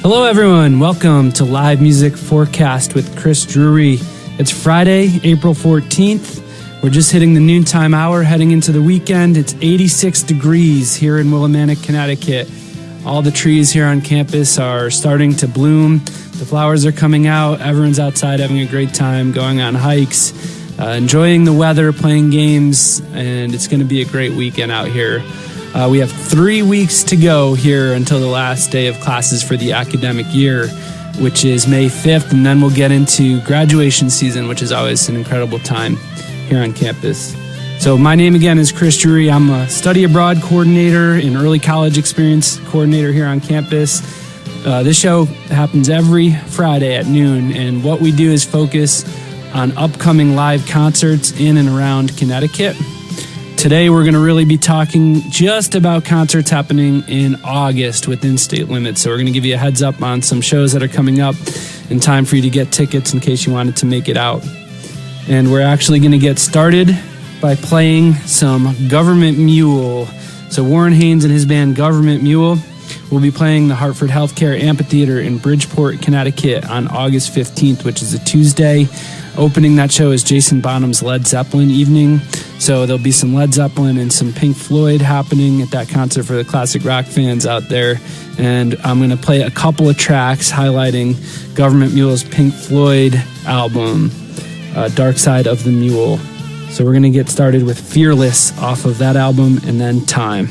Hello, everyone. Welcome to Live Music Forecast with Chris Drury. It's Friday, April 14th. We're just hitting the noontime hour, heading into the weekend. It's 86 degrees here in Willimantic, Connecticut. All the trees here on campus are starting to bloom. The flowers are coming out. Everyone's outside having a great time, going on hikes, enjoying the weather, playing games, and it's going to be a great weekend out here. We have 3 weeks to go here until the last day of classes for the academic year, which is May 5th, and then we'll get into graduation season, which is always an incredible time here on campus. So my name again is Chris Drury. I'm a study abroad coordinator and early college experience coordinator here on campus. This show happens every Friday at noon, and what we do is focus on upcoming live concerts in and around Connecticut. Today, we're going to really be talking just about concerts happening in August within state limits. So we're going to give you a heads up on some shows that are coming up in time for you to get tickets in case you wanted to make it out. And we're actually going to get started by playing some Government Mule. So Warren Haynes and his band Government Mule will be playing the Hartford Healthcare Amphitheater in Bridgeport, Connecticut on August 15th, which is a Tuesday. Opening that show is Jason Bonham's Led Zeppelin evening. So there'll be some Led Zeppelin and some Pink Floyd happening at that concert for the classic rock fans out there. And I'm going to play a couple of tracks highlighting Government Mule's Pink Floyd album, Dark Side of the Mule. So we're going to get started with Fearless off of that album, and then Time.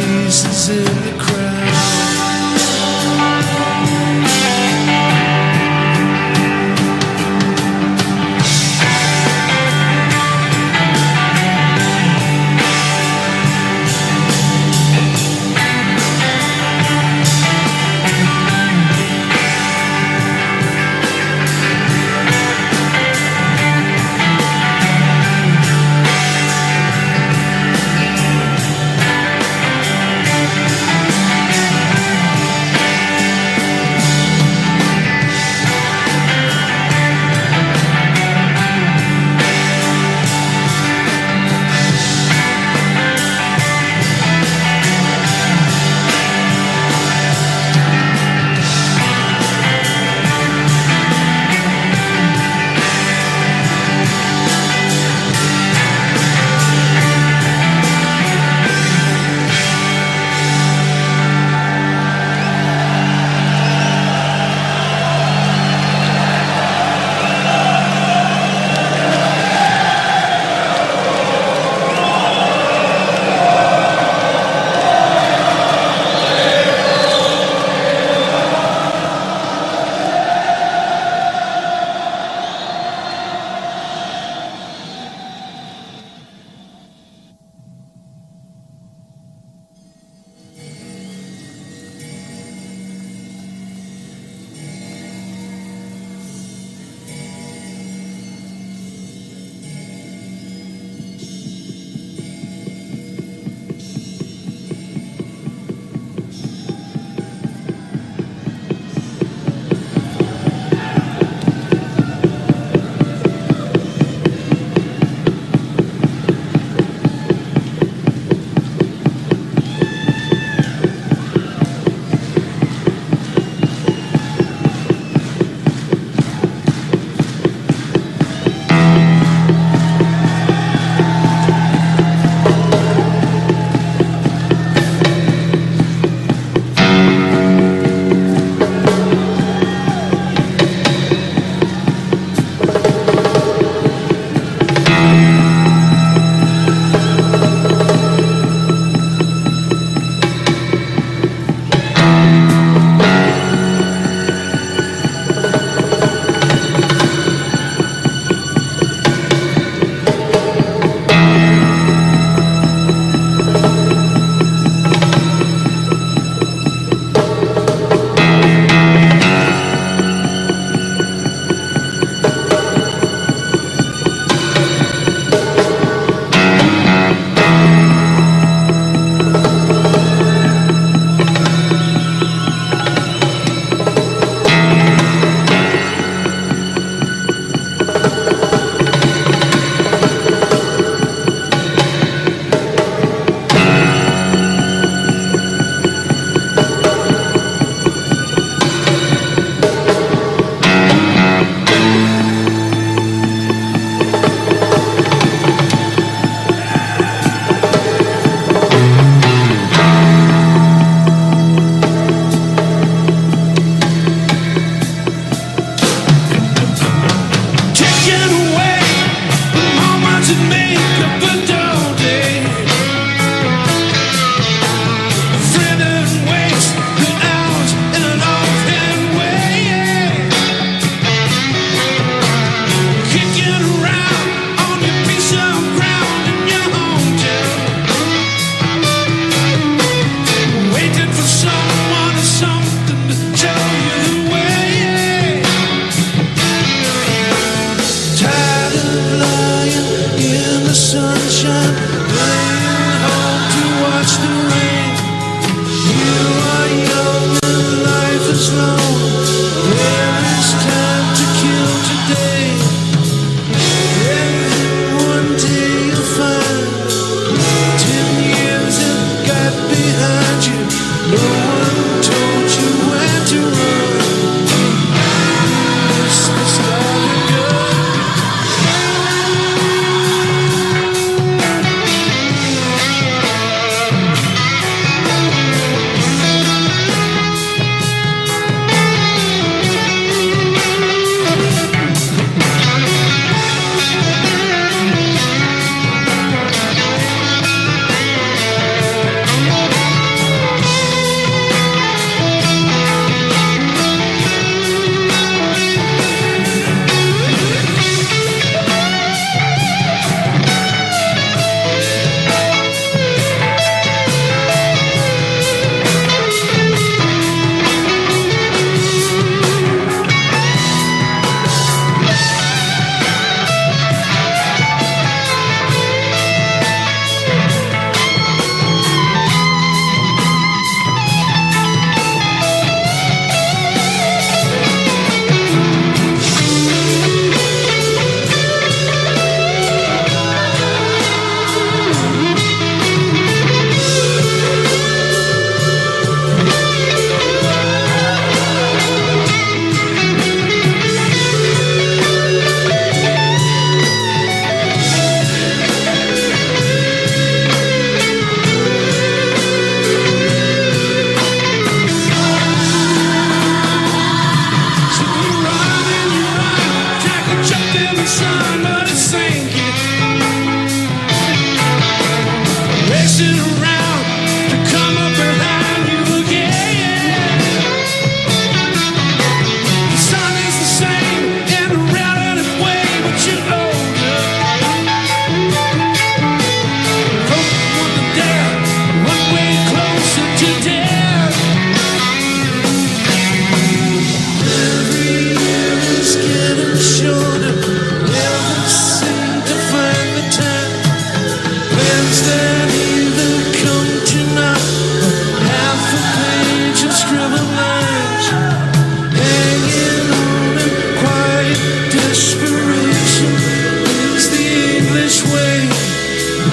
faces in the crowd.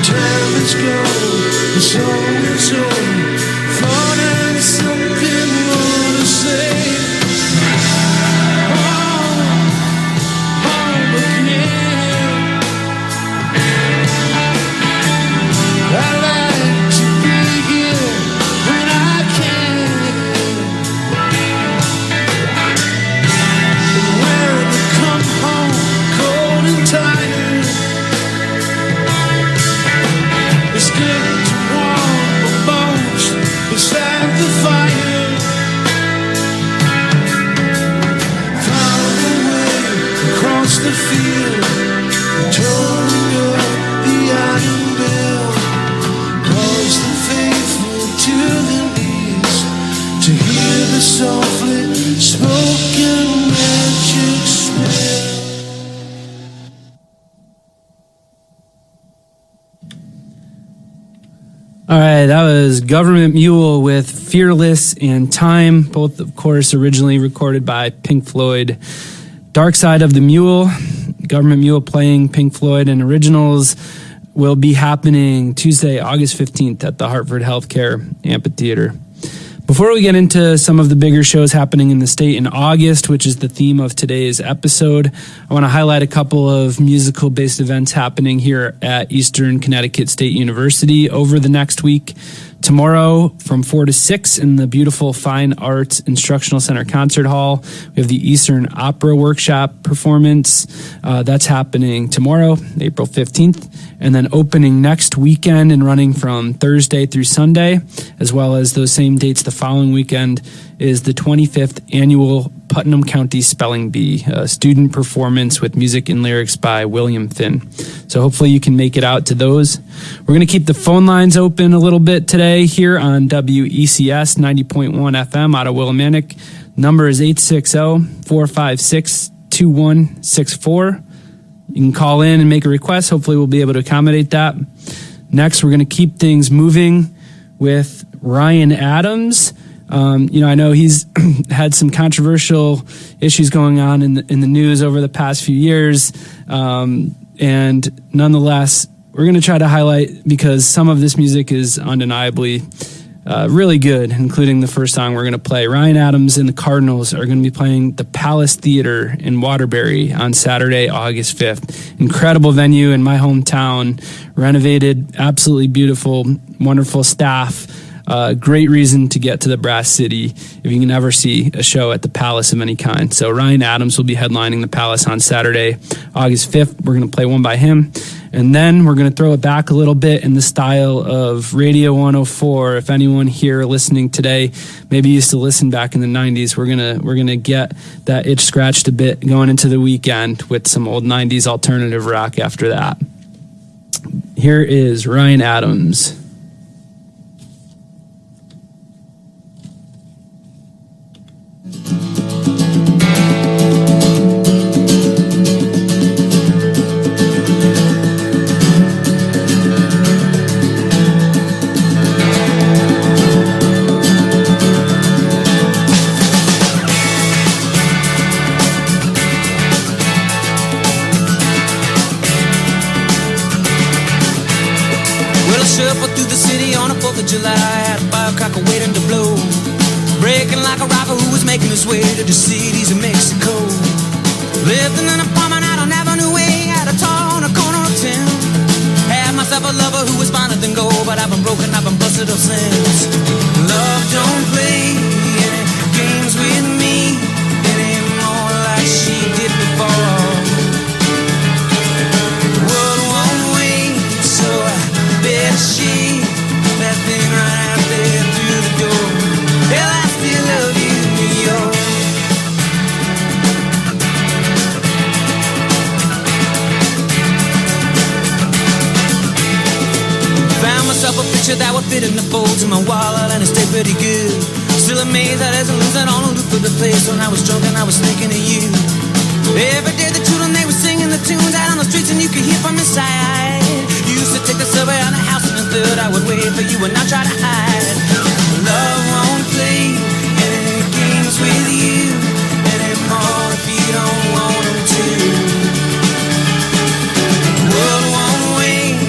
time is gone, the song is over. Thought I had something more to say. The field, turning up the iron bell, calls the faithful to their knees to hear the softly spoken magic spell. All right, that was Government Mule with Fearless and Time, both, of course, originally recorded by Pink Floyd. Dark Side of the Mule, Government Mule playing Pink Floyd and originals, will be happening Tuesday, August 15th at the Hartford Healthcare Amphitheater. Before we get into some of the bigger shows happening in the state in August, which is the theme of today's episode, I want to highlight a couple of musical-based events happening here at Eastern Connecticut State University over the next week. Tomorrow from 4 to 6 in the beautiful Fine Arts Instructional Center Concert Hall, we have the Eastern Opera Workshop performance. That's happening tomorrow, April 15th. And then opening next weekend and running from Thursday through Sunday, as well as those same dates the following weekend, is the 25th Annual Putnam County Spelling Bee, a student performance with music and lyrics by William Finn. So hopefully you can make it out to those. We're going to keep the phone lines open a little bit today here on WECS 90.1 FM out of Willimantic. Number is 860-456-2164. You can call in and make a request. Hopefully we'll be able to accommodate that. Next, we're going to keep things moving with Ryan Adams. I know he's had some controversial issues going on in the news over the past few years. And nonetheless, we're going to try to highlight, because some of this music is undeniably really good, including the first song we're going to play. Ryan Adams and the Cardinals are going to be playing the Palace Theater in Waterbury on Saturday, August 5th. Incredible venue in my hometown, renovated, absolutely beautiful, wonderful staff. Great reason to get to the Brass City if you can ever see a show at the Palace of any kind. So Ryan Adams will be headlining the Palace on Saturday, August 5th. We're going to play one by him. And then we're going to throw it back a little bit in the style of Radio 104. If anyone here listening today maybe used to listen back in the 90s, we're going to get that itch scratched a bit going into the weekend with some old 90s alternative rock after that. Here is Ryan Adams. July, had a firecracker waiting to blow, breaking like a rocker who was making his way to the cities of Mexico. Lived in an apartment out on Avenue A, at a tall on a corner of town. Had myself a lover who was finer than gold, but I've been broken, I've been busted up since. Love don't play any games with me anymore like she did before. The world won't wait, so I bet she that thing right out there through the door. Hell, I still love you, New York. Found myself a picture that would fit in the folds of my wallet, and it stayed pretty good. Still amazed that as I lose that on a loop of the place. When I was drunk and I was thinking of you. Every day the children, they were singing the tunes out on the streets, and you could hear from inside. Used to take the subway on the house in the third. I would wait for you and not try to hide. Love won't play any games with you anymore if you don't want them to. The world won't wait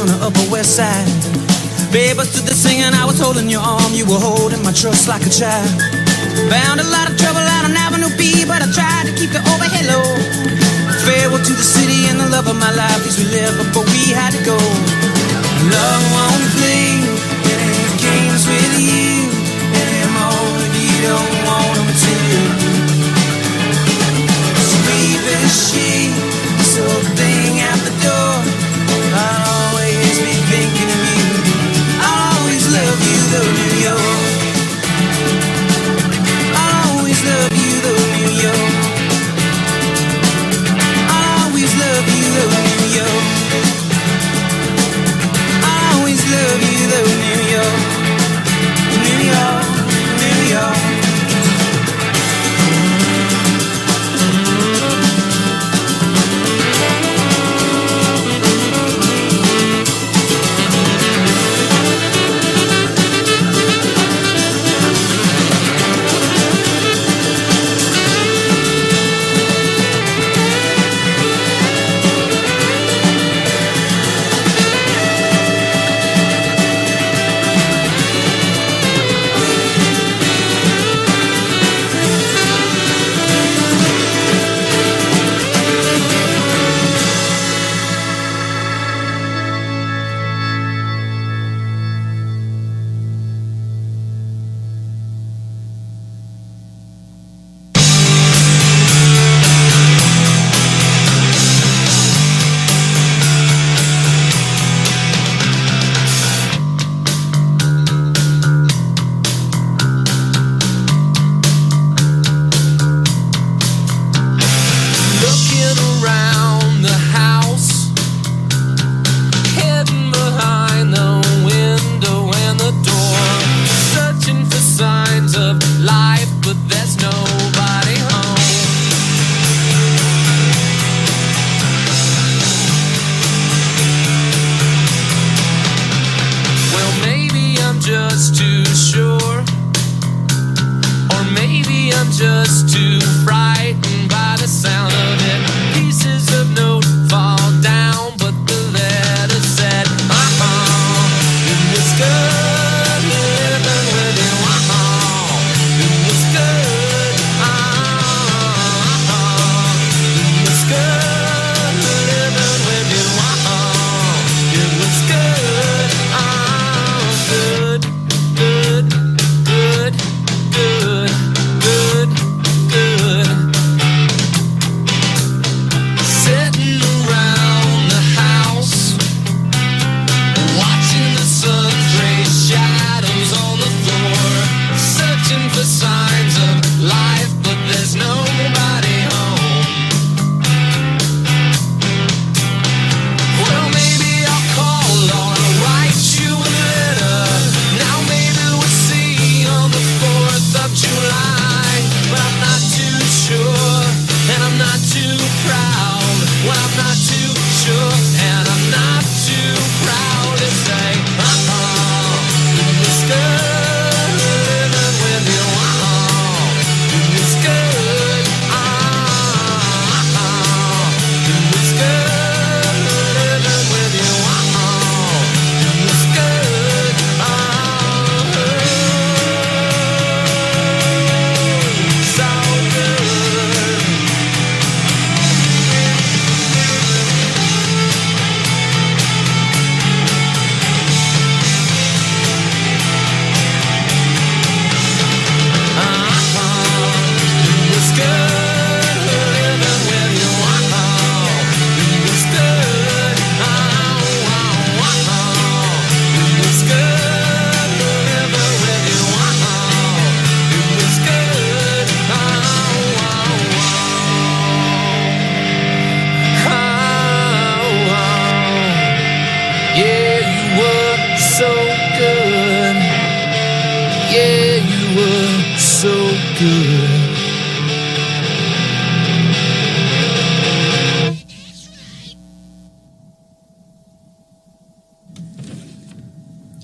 on the Upper West Side. Babe, I stood there singing, I was holding your arm, you were holding my trust like a child. Found a lot of trouble out on Avenue B, but I tried to keep the overhead low. Farewell to the city and the love of my life, these we lived before we had to go. Love won't play any games with you anymore if you don't want them to. Sweep and she, this old thing at the door. I'll always be thinking of you. I'll always love you, though New York. I'll always love you, though New York. I'll always love you, though New York. I'll always love you, though New York. New York, New York.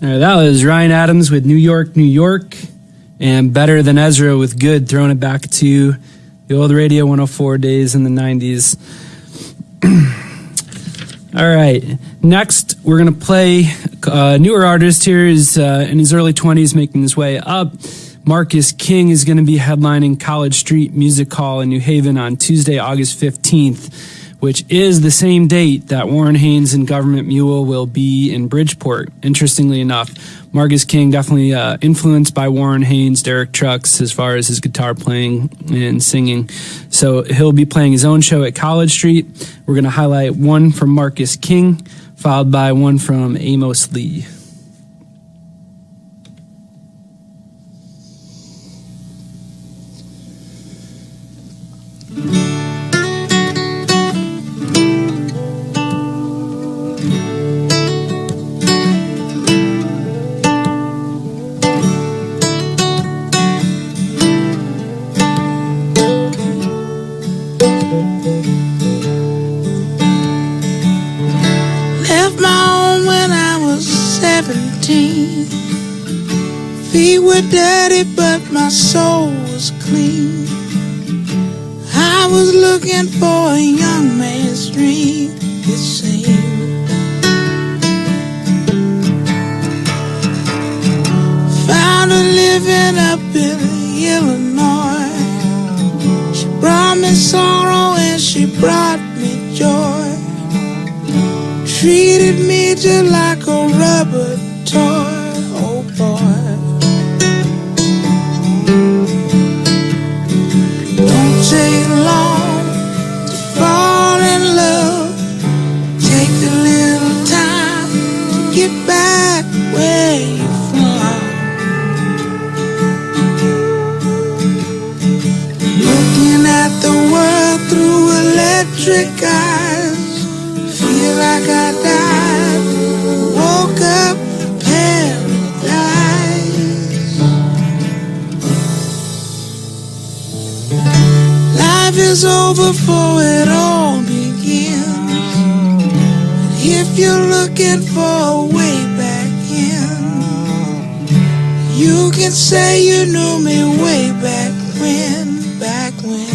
All right, that was Ryan Adams with New York, New York, and Better Than Ezra with Good, throwing it back to the old Radio 104 days in the 90s. All All right. Next, we're going to play a newer artist here. Is in his early 20s, making his way up. Marcus King is going to be headlining College Street Music Hall in New Haven on Tuesday, August 15th, which is the same date that Warren Haynes and Government Mule will be in Bridgeport. Interestingly enough, Marcus King definitely influenced by Warren Haynes, Derek Trucks, as far as his guitar playing and singing. So he'll be playing his own show at College Street. We're going to highlight one from Marcus King, followed by one from Amos Lee. Left my home when I was 17. Feet were dirty, but my soul was clean. I was looking for a young man's dream, it seemed. Found her living up in Illinois. She brought me sorrow and she brought me joy. Treated me just like a rubber toy, oh boy. Don't take long to fall in love. Take a little time to get back where you're from. Looking at the world through electric eyes. Feel like I died, woke up paradise. Life is over for it all begins. If you're looking for a way back in, you can say you knew me way back when, back when.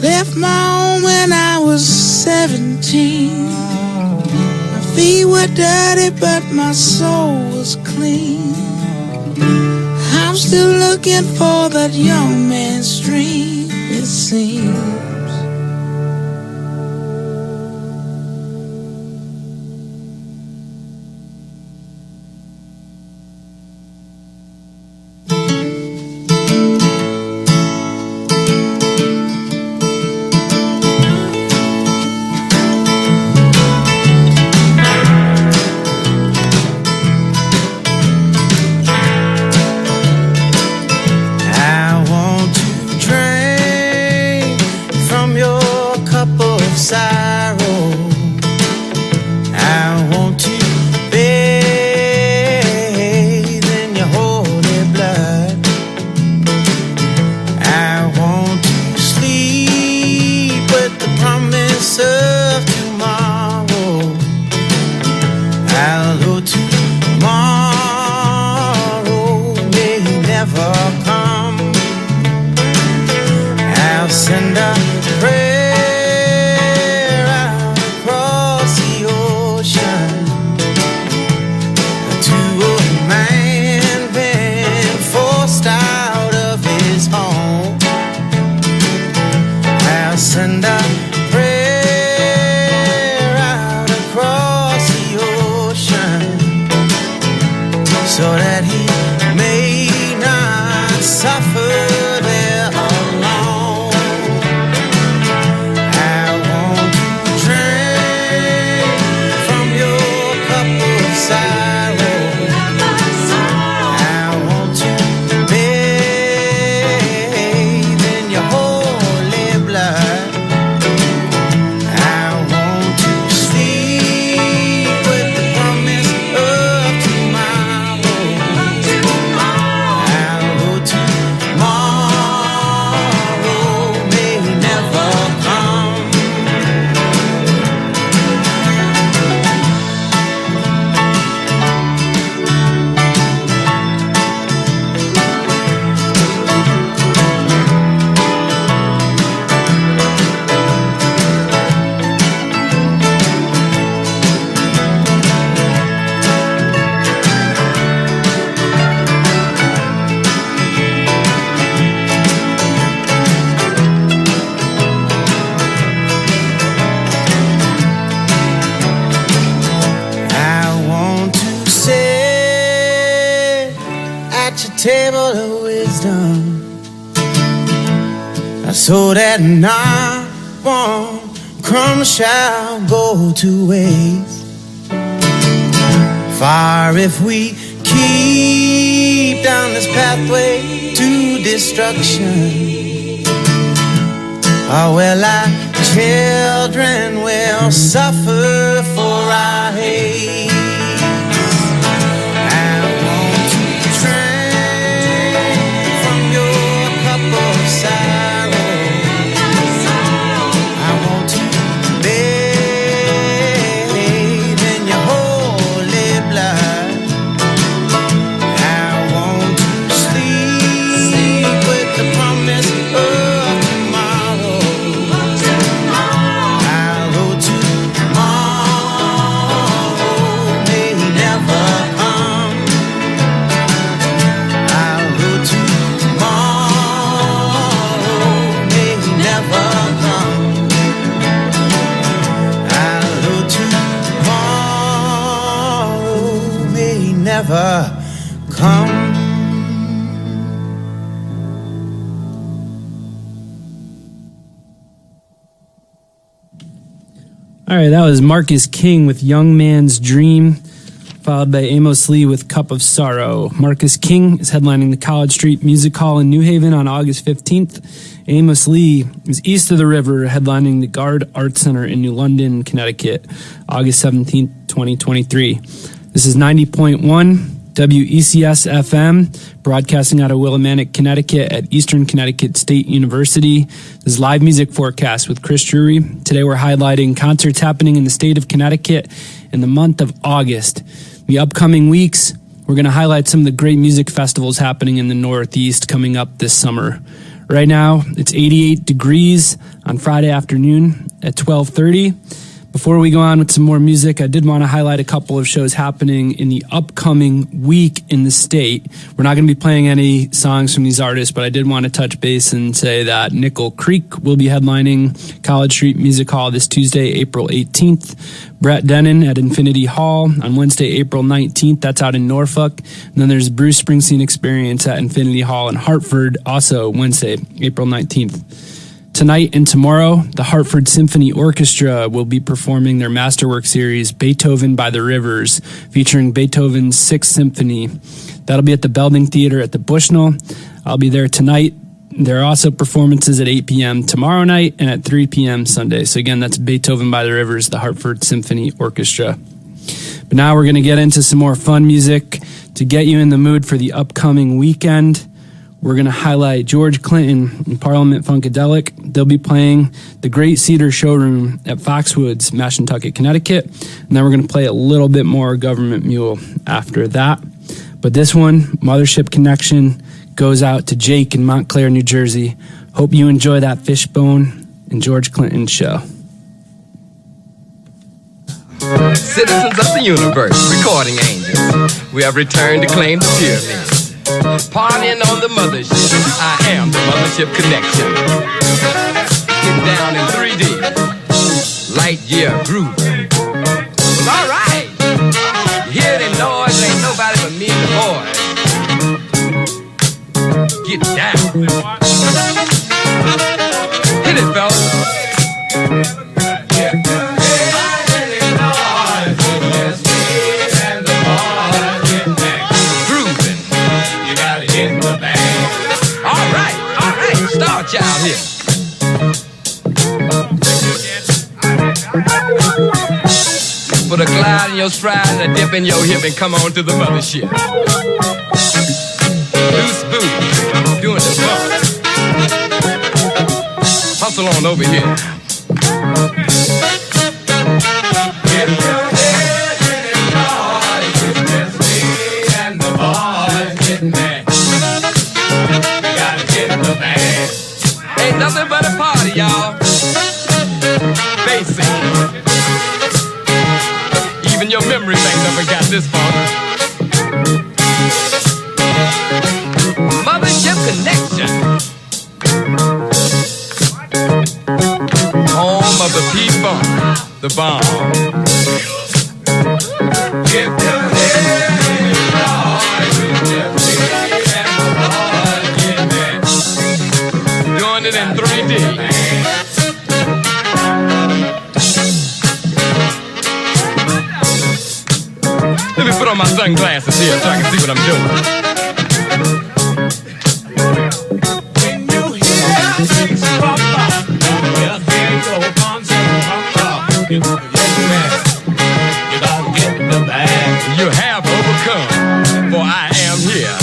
Left my home when I was 17. My feet were dirty, but my soul was clean. I'm still looking for that young man's dream, it seems. Send a prayer out across the ocean to a man been forced out of his home. I'll send a prayer out across the ocean so that he may not blood. I want to sleep with the promise of tomorrow. I'll go tomorrow may never come. Table of wisdom, so that not one crumb shall go to waste. Far if we keep down this pathway to destruction, oh well, our children will suffer for our hate. Never come. All right, that was Marcus King with Young Man's Dream, followed by Amos Lee with Cup of Sorrow. Marcus King is headlining the College Street Music Hall in New Haven on August 15th. Amos Lee is east of the river, headlining the Gard Arts Center in New London, Connecticut, August 17th, 2023. This is 90.1 WECS FM, broadcasting out of Willimantic, Connecticut at Eastern Connecticut State University. This is Live Music Forecast with Chris Drury. Today we're highlighting concerts happening in the state of Connecticut in the month of August. The upcoming weeks, we're going to highlight some of the great music festivals happening in the Northeast coming up this summer. Right now, it's 88 degrees on Friday afternoon at 12:30. Before we go on with some more music, I did want to highlight a couple of shows happening in the upcoming week in the state. We're not going to be playing any songs from these artists, but I did want to touch base and say that Nickel Creek will be headlining College Street Music Hall this Tuesday, April 18th. Brett Dennen at Infinity Hall on Wednesday, April 19th. That's out in Norfolk. And then there's Bruce Springsteen Experience at Infinity Hall in Hartford, also Wednesday, April 19th. Tonight and tomorrow, the Hartford Symphony Orchestra will be performing their masterwork series, Beethoven by the Rivers, featuring Beethoven's Sixth Symphony. That'll be at the Belding Theater at the Bushnell. I'll be there tonight. There are also performances at 8 p.m. tomorrow night and at 3 p.m. Sunday. So again, that's Beethoven by the Rivers, the Hartford Symphony Orchestra. But now we're going to get into some more fun music to get you in the mood for the upcoming weekend. We're going to highlight George Clinton and Parliament Funkadelic. They'll be playing the Great Cedar Showroom at Foxwoods, Mashantucket, Connecticut. And then we're going to play a little bit more Government Mule after that. But this one, Mothership Connection, goes out to Jake in Montclair, New Jersey. Hope you enjoy that Fishbone and George Clinton show. Citizens of the universe, recording angels, we have returned to claim the pyramid. Partying on the mothership, I am the Mothership Connection. Get down in 3D, light year grooving. Well, alright, you hear them noise, ain't nobody but me and the boys. Get down. Hit it, fellas. Start y'all here. Put a glide in your stride and a dip in your hip and come on to the mothership. Loose boots, doing the bump. Hustle on over here. Get your head in it, boys. It's just me and the boys getting mad. We gotta get the band. Ain't nothing but a party, y'all. Basic. Even your memory bank never got this far. Mothership Connection. Home of the people, the bomb. Get your head in it, boys. It's just me and the boys getting mad. Doing it in 3D. Let me put on my sunglasses here so I can see what I'm doing. When you hear things pop up, well, things go on, so pop up. You gotta get the bag. You have overcome, for I am here.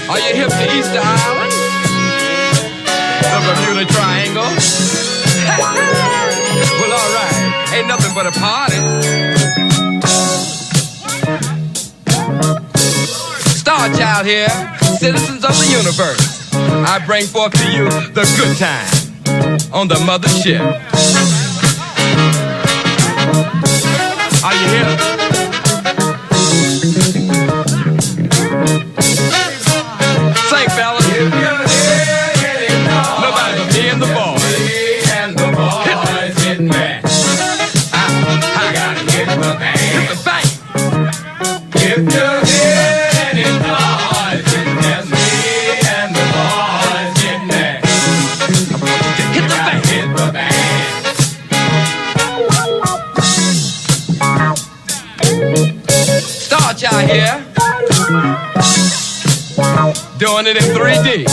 Are you hip to Easter Island? The Bermuda Triangle? Well, alright. Ain't nothing but a party. Star Child here, citizens of the universe. I bring forth to you the good time on the mothership. Are you here? Say, fellas. Nobody but me and the boys. Hit me. I gotta get the bang. Hit the bang. If your head is noise, it's me and the boys. Hit me. Hit the bang. Hit the bang. Star Child here. Doing it in 3D.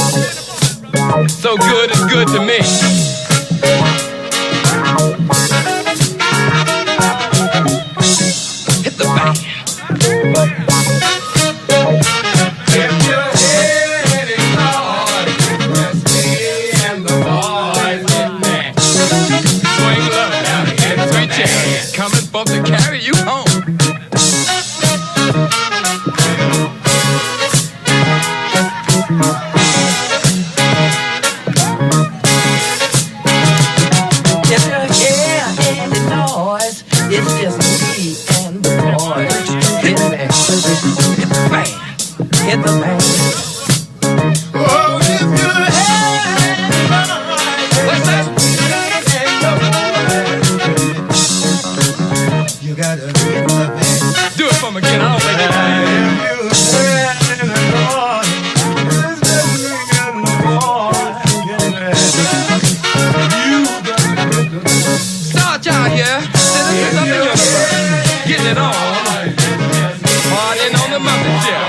So good it's good to me. Hit the bang. If your head is noise, it's me and the boys in there. Swing low down in 3 chairs. Coming for to carry you home. If you hear any noise, it's just me and the boys. Hit me, hit the bang, hit the bang. Oh, if you have any noise, What's that? you gotta get the band. Do it for me again. I don't think it Star Child here, citizens of the universe, getting it on, partying on the mothership.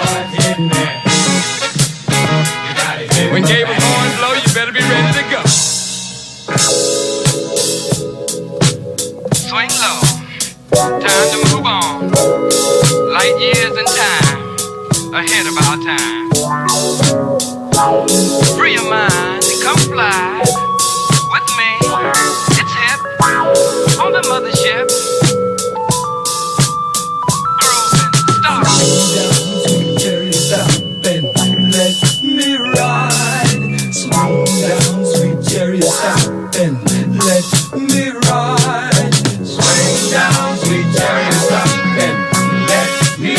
When Gable's horns blow, you better be ready to go. Swing low, time to move on. Light years in time, ahead of our time. Free your mind and come fly with me. It's hip on the mothership. Grooving, starting. Cherry stopping, let me ride. Slow down, sweet cherry stopping, let me ride. Swing down, sweet cherry stopping, let me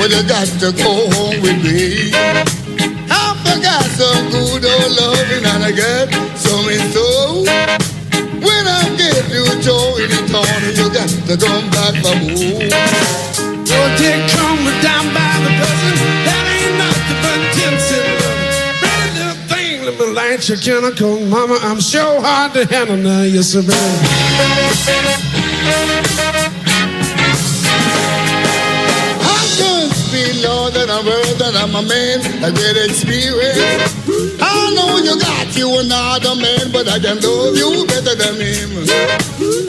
but you got to go home with me. I forgot some good old loving and I got some in store. When I get you Joe in the town, you got to come back for more. Don't they come down by the dozen? That ain't nothing but 10 cents. Pretty little thing, little light you cannot come, mama. I'm sure hard to handle now, yes, sir. Lord, that I'm worth, that I'm a man, a great experience. I know you got you another man, but I can love you better than him.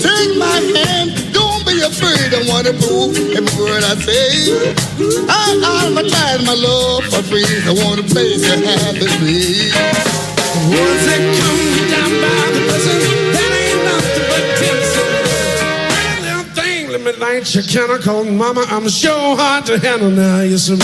Take my hand, don't be afraid, I want to prove every word I say. I advertise my love for free, I want to place you happy free. Once they come down by the dozen, that ain't nothing but 10 cents. Let me light your canicle, mama. I'm sure hard to handle now, yes, sir.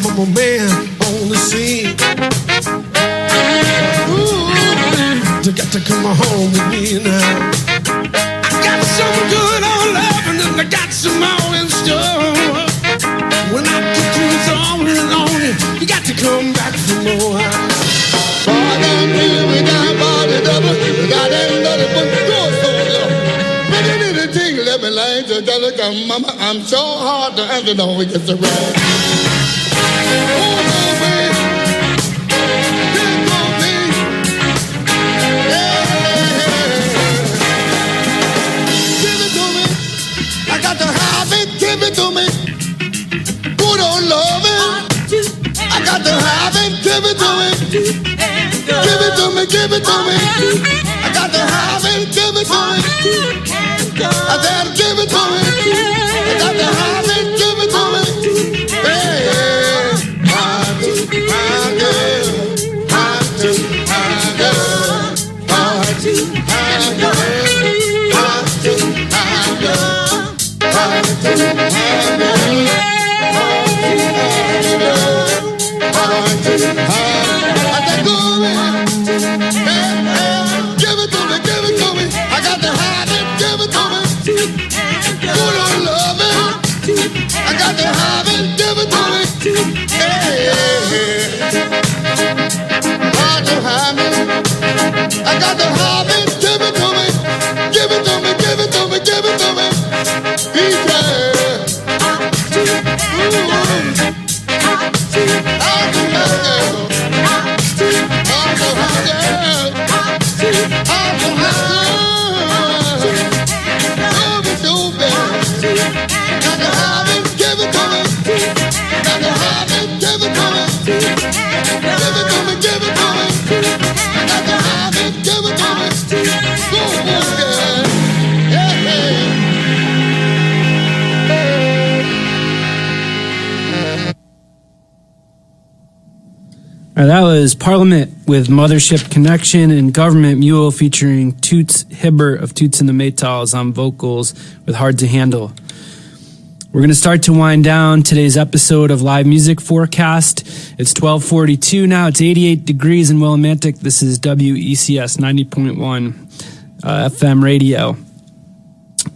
I'm a man on the scene. Ooh, you got to come home with me now. I got some good old loving and I got some more in store. When I put you on and on you got to come back for more. We got body double, we got another one. Let me lie to tell you, mama, I'm so hard to answer, no, we get the right. Oh, baby, here go me. Yeah. Give it to me, I got to have it, give it to me. Good old loving, I got to have it, give it to me. Give it to me, give it to me. I got to have it, give it to me. I gotta give it to me. I got to have it, give it to me. Hey, my girl, my girl, my girl, my girl, give it to me, give it to me. I got to have it, give it to me. Good old loving, I got to have it, give it to me. Hey, got to have it, I got to have it, give it to me. Give it to me, give it to me, give it to me. People, That was Parliament with Mothership Connection and Government Mule featuring Toots Hibbert of Toots and the Maytals on vocals with Hard to Handle. We're going to start to wind down today's episode of Live Music Forecast. It's 12:42 now. It's 88 degrees in Willimantic. This is WECS 90.1 FM radio.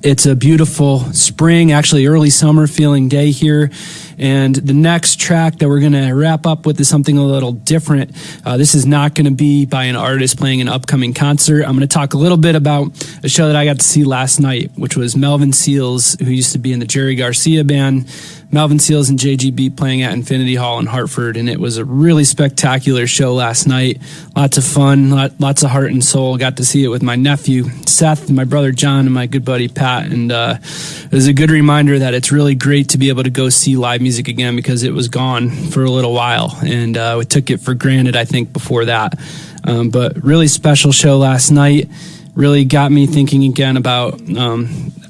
It's a beautiful spring, actually early summer feeling day here. And the next track that we're going to wrap up with is something a little different. This is not going to be by an artist playing an upcoming concert. I'm going to talk a little bit about a show that I got to see last night, which was Melvin Seals, who used to be in the Jerry Garcia band. Melvin Seals and JGB playing at Infinity Hall in Hartford, and it was a really spectacular show last night. Lots of fun, lots of heart and soul. Got to see it with my nephew Seth, my brother John, and my good buddy Pat, and it was a good reminder that it's really great to be able to go see live music again because it was gone for a little while, and we took it for granted, I think, before that. But really special show last night. Really got me thinking again about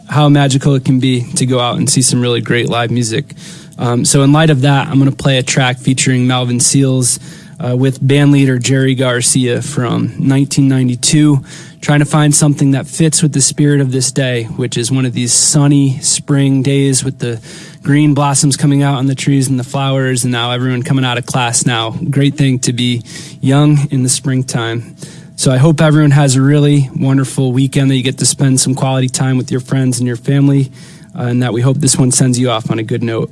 how magical it can be to go out and see some really great live music. So in light of that, I'm going to play a track featuring Melvin Seals with bandleader Jerry Garcia from 1992, trying to find something that fits with the spirit of this day, which is one of these sunny spring days with the green blossoms coming out on the trees and the flowers, and now everyone coming out of class now. Great thing to be young in the springtime. So I hope everyone has a really wonderful weekend, that you get to spend some quality time with your friends and your family, and that we hope this one sends you off on a good note.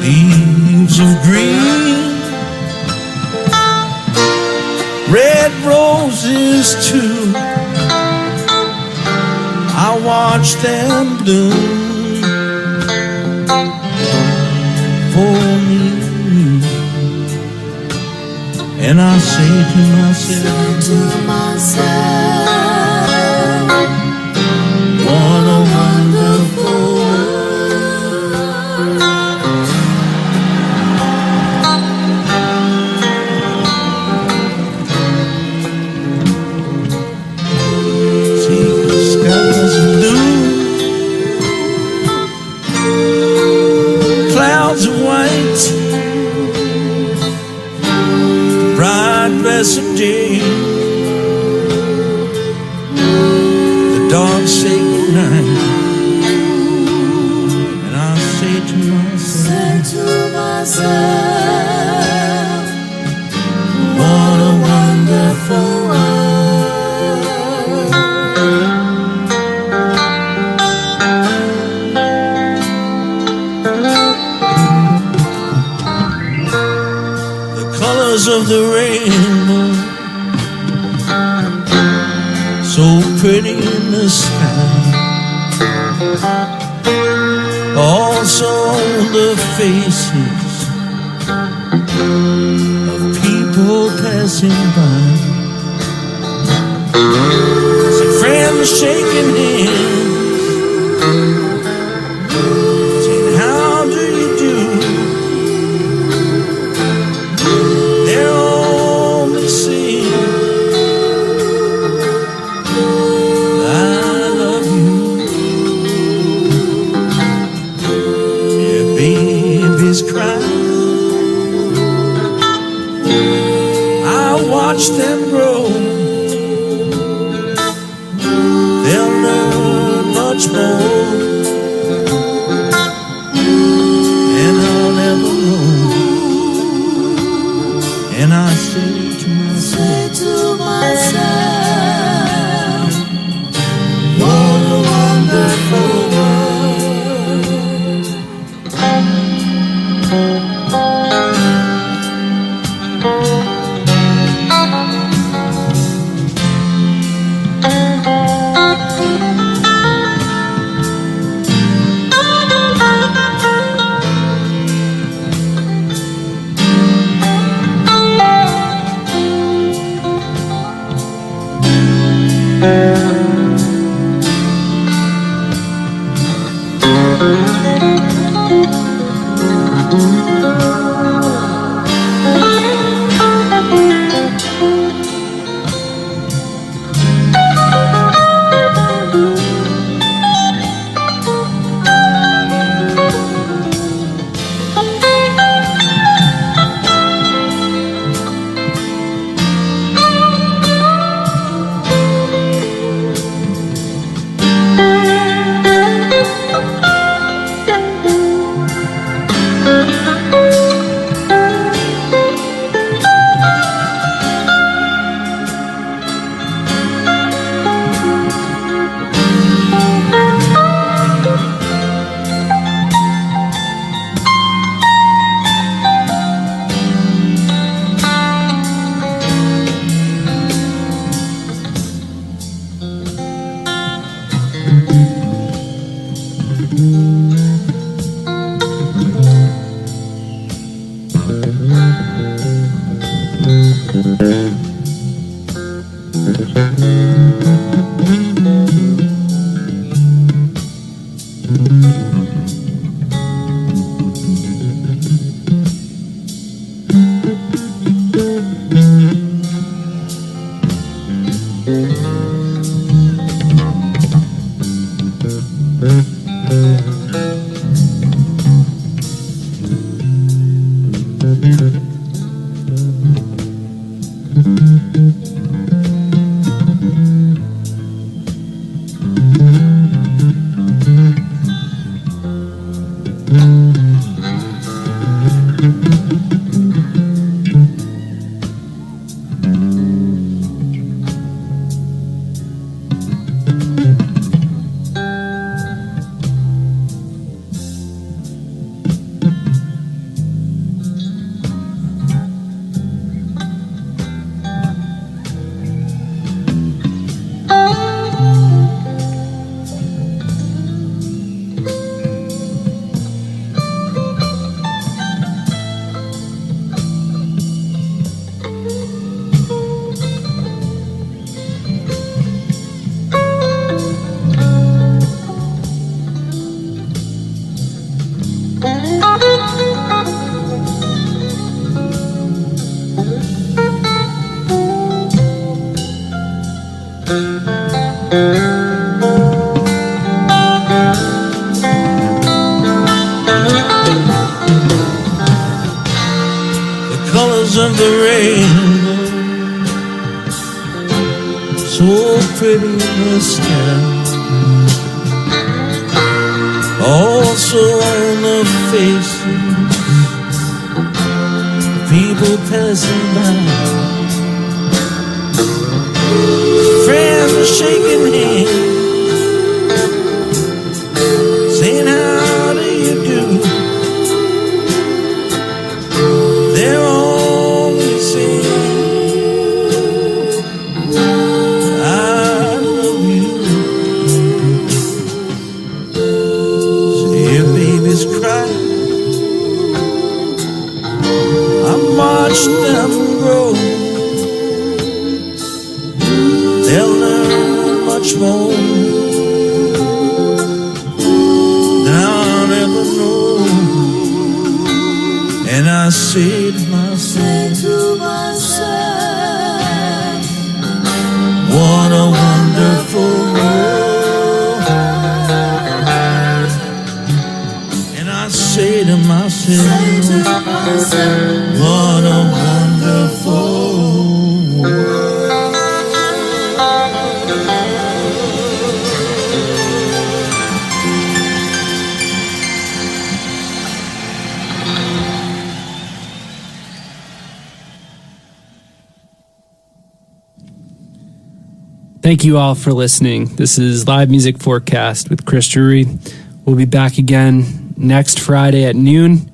Leaves of green, red roses too. I watch them bloom for me, and I say to myself, what a wonderful world. Blessed day, the dogs say goodnight, and I say to myself, what a wonderful world. The colors of the rainbow, so pretty in the sky, also the faces of people passing by. See friends shaking hands, saying how do you do. They're only saying cry. I watch them grow. They'll learn much more, and I'll never know. And I say to myself, what a wonderful world. Colors of the rainbow, so pretty in the sky, also on the faces of people passing by. Friends are shaking hands, saying how do you do. They're only saying I love you. See your babies cry, I watch them grow. They'll learn much more than I'll ever know. And I say to myself, what a wonderful world. And I say to myself, what a wonderful world. Thank you all for listening. This is Live Music Forecast with Chris Drury. We'll be back again next Friday at noon.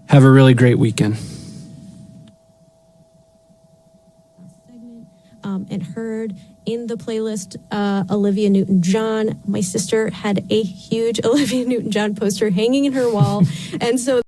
Have a really great weekend. And heard in the playlist Olivia Newton-John. My sister had a huge Olivia Newton-John poster hanging in her wall. And so